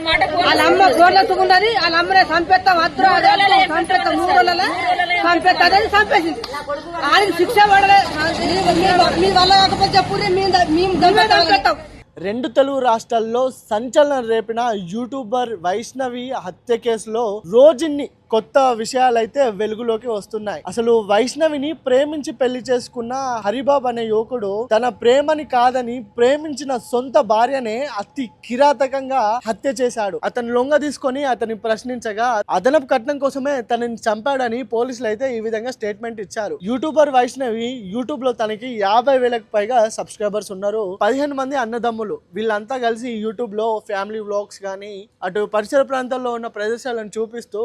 వాళ్ళ అమ్మ గోడలు ఎత్తుకున్నది, వాళ్ళ అమ్మనే చంపేస్తాం వద్దు చంపేస్తాం 3 రోజులలో చంపేస్తా అనేది చంపేసింది. ఆయనకి శిక్ష పడలే. మీ వల్ల కాకపోతే చెప్పుర్రి, మేము చంపేస్తాం. 2 తెలుగు రాష్ట్రాల్లో సంచలనం రేపిన యూట్యూబర్ వైష్ణవి హత్య కేసులో రోజున్ని కొత్త విషయాలైతే వెలుగులోకి వస్తున్నాయి. అసలు వైష్ణవిని ప్రేమించి పెళ్లి చేసుకున్న హరిబాబు అనే యువకుడు తన ప్రేమని కాదని ప్రేమించిన సొంత భార్యనే అతి కిరాతకంగా హత్య చేశాడు. అతను లొంగ తీసుకొని అతన్ని ప్రశ్నించగా అదనపు కట్నం కోసమే తనని చంపాడని పోలీసులు అయితే ఈ విధంగా స్టేట్మెంట్ ఇచ్చారు. యూట్యూబర్ వైష్ణవి యూట్యూబ్ లో తనకి 50,000కు పైగా సబ్స్క్రైబర్స్ ఉన్నారు. 15 మంది అన్నదమ్ములు. వీళ్ళంతా కలిసి యూట్యూబ్ లో ఫ్యామిలీ వ్లాగ్స్ గానీ అటు పరిసర ప్రాంతాల్లో ఉన్న ప్రదేశాలను చూపిస్తూ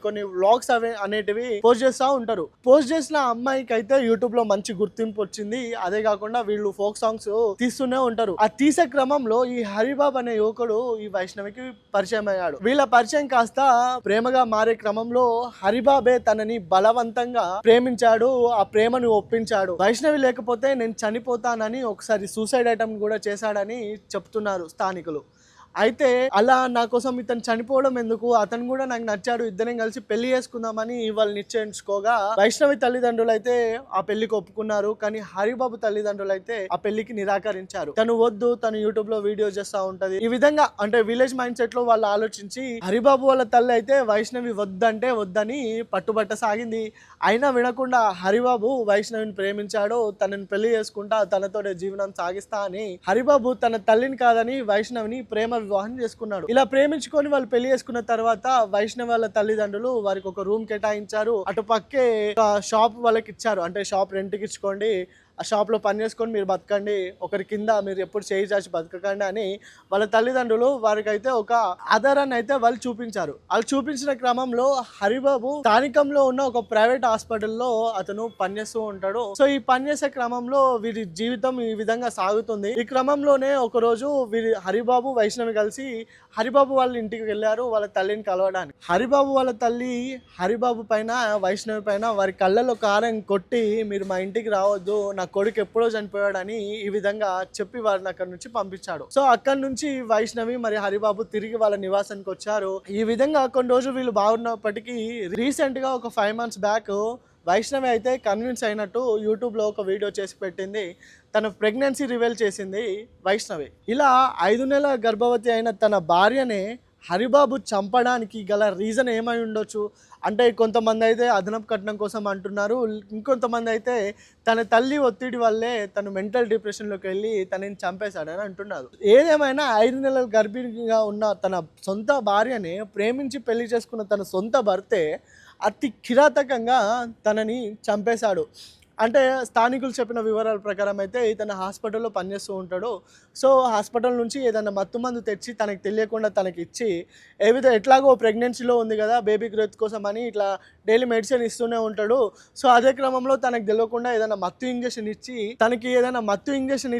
కొన్ని వ్లాగ్స్ అనేటివి పోస్ట్ చేస్తూ ఉంటారు. పోస్ట్ చేసిన అమ్మాయికి అయితే యూట్యూబ్ లో మంచి గుర్తింపు వచ్చింది. అదే కాకుండా వీళ్ళు ఫోక్ సాంగ్స్ తీస్తూనే ఉంటారు. ఆ తీసే క్రమంలో ఈ హరిబాబు అనే యువకుడు ఈ వైష్ణవికి పరిచయం అయ్యాడు. వీళ్ళ పరిచయం కాస్త ప్రేమగా మారే క్రమంలో హరిబాబే తనని బలవంతంగా ప్రేమించాడు. ఆ ప్రేమను ఒప్పించాడు. వైష్ణవి లేకపోతే నేను చనిపోతానని ఒకసారి సూసైడ్ అటెంప్ట్ కూడా చేశాడని చెప్తున్నారు స్థానికులు. అయితే అలా నా కోసం ఇతను చనిపోవడం ఎందుకు, అతను కూడా నాకు నచ్చాడు, ఇద్దరం కలిసి పెళ్లి చేసుకుందామని వాళ్ళు నిశ్చయించుకోగా వైష్ణవి తల్లిదండ్రులు అయితే ఆ పెళ్లికి ఒప్పుకున్నారు. కానీ హరిబాబు తల్లిదండ్రులు అయితే ఆ పెళ్లికి నిరాకరించారు. తను వద్దు, తను యూట్యూబ్ లో వీడియో చేస్తా ఉంటది. ఈ విధంగా అంటే విలేజ్ మైండ్ సెట్ లో వాళ్ళు ఆలోచించి హరిబాబు వాళ్ళ తల్లి అయితే వైష్ణవి వద్దంటే వద్దని పట్టుబట్ట సాగింది. అయినా వినకుండా హరిబాబు వైష్ణవిని ప్రేమించాడు. తనని పెళ్లి చేసుకుంటా, తనతోనే జీవనం సాగిస్తా అని హరిబాబు తన తల్లిని కాదని వైష్ణవిని ప్రేమ వివాహం చేసుకున్నాడు. ఇలా ప్రేమించుకొని వాళ్ళు పెళ్లి చేసుకున్న తర్వాత వైష్ణవి వాళ్ళ తల్లిదండ్రులు వారికి ఒక రూమ్ కేటాయించారు. అటు పక్కే షాప్ వాళ్ళకి ఇచ్చారు. అంటే షాప్ రెంట్కి ఇచ్చుకోండి, ఆ షాప్లో పని చేసుకొని మీరు బతకండి, ఒకరి కింద మీరు ఎప్పుడు చేయి చాచి బతకకండి అని వాళ్ళ తల్లిదండ్రులు వారికైతే ఒక ఆధారాన్ని అయితే వాళ్ళు చూపించారు. వాళ్ళు చూపించిన క్రమంలో హరిబాబు స్థానికంలో ఉన్న ఒక ప్రైవేట్ హాస్పిటల్లో అతను పనిచేస్తూ ఉంటాడు. సో ఈ పనిచేసే క్రమంలో వీరి జీవితం ఈ విధంగా సాగుతుంది. ఈ క్రమంలోనే ఒక రోజు హరిబాబు వైష్ణవి కలిసి హరిబాబు వాళ్ళ ఇంటికి వెళ్ళారు వాళ్ళ తల్లిని కలవడానికి. హరిబాబు వాళ్ళ తల్లి హరిబాబు పైన వైష్ణవి పైన వారి కళ్ళలో కారం కొట్టి మీరు మా ఇంటికి రావద్దు, నా కొడుకు ఎప్పుడో చనిపోయాడని ఈ విధంగా చెప్పి వారిని అక్కడి నుంచి పంపించాడు. సో అక్కడి నుంచి వైష్ణవి మరి హరిబాబు తిరిగి వాళ్ళ నివాసానికి వచ్చారు. ఈ విధంగా కొన్ని రోజులు వీళ్ళు బాగున్నప్పటికీ రీసెంట్ గా ఒక 5 months బ్యాక్ వైష్ణవి అయితే కన్విన్స్ అయినట్టు యూట్యూబ్ లో ఒక వీడియో చేసి పెట్టింది. తన ప్రెగ్నెన్సీ రివీల్ చేసింది వైష్ణవి. ఇలా 5 నెలల గర్భవతి అయిన తన భార్యనే హరిబాబు చంపడానికి గల రీజన్ ఏమై ఉండొచ్చు అంటే కొంతమంది అయితే అదనపు కట్నం కోసం అంటున్నారు. ఇంకొంతమంది అయితే తన తల్లి ఒత్తిడి వల్లే తను మెంటల్ డిప్రెషన్లోకి వెళ్ళి తనని చంపేశాడని అంటున్నారు. ఏదేమైనా 5 నెలల గర్భిణిగా ఉన్న తన సొంత భార్యనే ప్రేమించి పెళ్లి చేసుకున్న తన సొంత భర్తే అతి కిరాతకంగా తనని చంపేశాడు. అంటే స్థానికులు చెప్పిన వివరాల ప్రకారం అయితే ఇతను హాస్పిటల్లో పనిచేస్తూ ఉంటాడు. సో హాస్పిటల్ నుంచి ఏదైనా మత్తు మందు తెచ్చి తనకి తెలియకుండా తనకి ఇచ్చి ఎట్లాగో ప్రెగ్నెన్సీలో ఉంది కదా బేబీ గ్రోత్ కోసం అని ఇట్లా డైలీ మెడిసిన్ ఇస్తూనే ఉంటాడు. సో అదే క్రమంలో తనకు తెలియకుండా ఏదైనా మత్తు ఇంజెక్షన్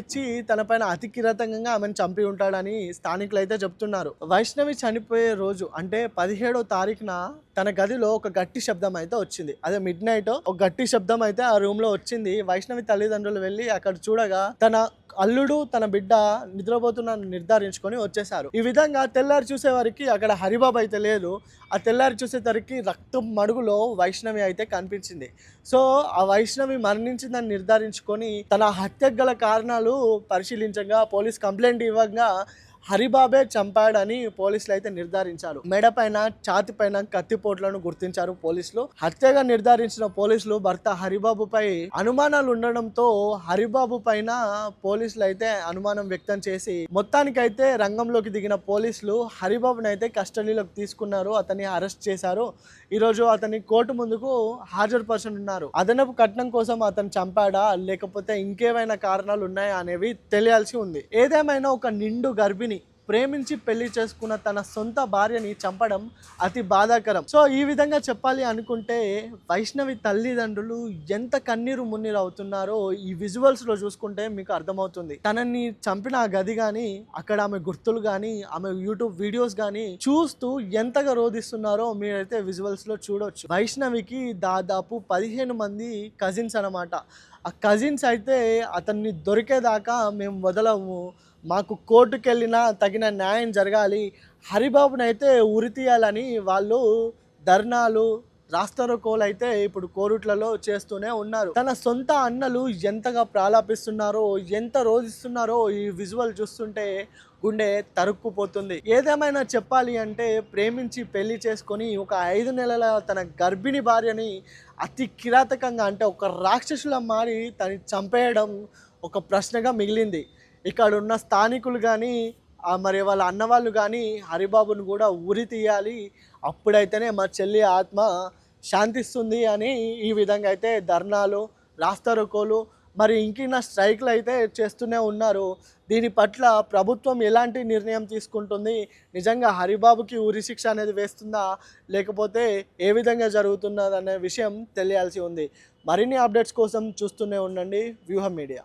ఇచ్చి తన పైన అతి కిరాతకంగా ఆమెను చంపి ఉంటాడని స్థానికులు అయితే చెప్తున్నారు. వైష్ణవి చనిపోయే రోజు అంటే 17వ తారీఖున తన గదిలో ఒక గట్టి శబ్దం అయితే వచ్చింది. అదే మిడ్నైట్ ఒక గట్టి శబ్దం అయితే ఆ రూమ్ లో వచ్చింది. వైష్ణవి తల్లిదండ్రులు వెళ్ళి అక్కడ చూడగా తన అల్లుడు తన బిడ్డ నిద్రపోతున్న నిర్ధారించుకొని వచ్చేసారు. ఈ విధంగా తెల్లారి చూసేవారికి అక్కడ హరిబాబు అయితే లేదు. ఆ తెల్లారి చూసేసరికి రక్తం మడుగులో వైష్ణవి అయితే కనిపించింది. సో ఆ వైష్ణవి మరణించిందని నిర్ధారించుకొని తన హత్యకు గల కారణాలు పరిశీలించగా పోలీస్ కంప్లైంట్ ఇవ్వగా హరిబాబే చంపాడని పోలీసులు అయితే నిర్ధారించారు. మెడ పైన ఛాతి పైన కత్తిపోట్లను గుర్తించారు పోలీసులు. హత్యగా నిర్ధారించిన పోలీసులు భర్త హరిబాబుపై అనుమానాలు ఉండడంతో హరిబాబు పైన పోలీసులు అయితే అనుమానం వ్యక్తం చేసి మొత్తానికైతే రంగంలోకి దిగిన పోలీసులు హరిబాబుని అయితే కస్టడీలోకి తీసుకున్నారు. అతన్ని అరెస్ట్ చేశారు. ఈరోజు అతన్ని కోర్టు ముందుకు హాజరుపరచనున్నారు. అదనపు కట్నం కోసం అతను చంపాడా లేకపోతే ఇంకేమైనా కారణాలు ఉన్నాయా అనేవి తెలియాల్సి ఉంది. ఏదేమైనా ఒక నిండు గర్భిణి ప్రేమించి పెళ్లి చేసుకున్న తన సొంత భార్యని చంపడం అతి బాధాకరం. సో ఈ విధంగా చెప్పాలి అనుకుంటే వైష్ణవి తల్లిదండ్రులు ఎంత కన్నీరు మున్నీరు అవుతున్నారో ఈ విజువల్స్ లో చూసుకుంటే మీకు అర్థమవుతుంది. తనని చంపిన ఆ గది గాని అక్కడ ఆమె గుర్తులు గాని ఆమె యూట్యూబ్ వీడియోస్ గాని చూస్తూ ఎంతగా రోధిస్తున్నారో మీరైతే విజువల్స్ లో చూడొచ్చు. వైష్ణవికి దాదాపు 15 మంది కజిన్స్ అన్నమాట. ఆ కజిన్స్ అయితే అతన్ని దొరికేదాకా మేము వదలము, మాకు కోర్టుకు వెళ్ళినా తగిన న్యాయం జరగాలి, హరిబాబునైతే ఉరి తీయాలని వాళ్ళు ధర్నాలు రాస్తారోకోలు అయితే ఇప్పుడు కోరుట్లలో చేస్తూనే ఉన్నారు. తన సొంత అన్నలు ఎంతగా ప్రాలాపిస్తున్నారో, ఎంత రోధిస్తున్నారో ఈ విజువల్ చూస్తుంటే గుండె తరుక్కుపోతుంది. ఏదేమైనా చెప్పాలి అంటే ప్రేమించి పెళ్లి చేసుకొని ఒక 5 నెలల తన గర్భిణి భార్యని అతి కిరాతకంగా అంటే ఒక రాక్షసులా మారి తను చంపేయడం ఒక ప్రశ్నగా మిగిలింది. ఇక్కడ ఉన్న స్థానికులు కానీ మరి వాళ్ళ అన్నవాళ్ళు కానీ హరిబాబును కూడా ఉరి తీయాలి, అప్పుడైతేనే మా చెల్లి ఆత్మ శాంతిస్తుంది అని ఈ విధంగా అయితే ధర్నాలు రాస్తారోకోలు మరి ఇంకిన స్ట్రైక్లు అయితే చేస్తూనే ఉన్నారు. దీని పట్ల ప్రభుత్వం ఎలాంటి నిర్ణయం తీసుకుంటుంది, నిజంగా హరిబాబుకి ఉరి శిక్ష అనేది వేస్తుందా లేకపోతే ఏ విధంగా జరుగుతున్నదనే విషయం తెలియాల్సి ఉంది. మరిన్ని అప్డేట్స్ కోసం చూస్తూనే ఉండండి వ్యూహం మీడియా.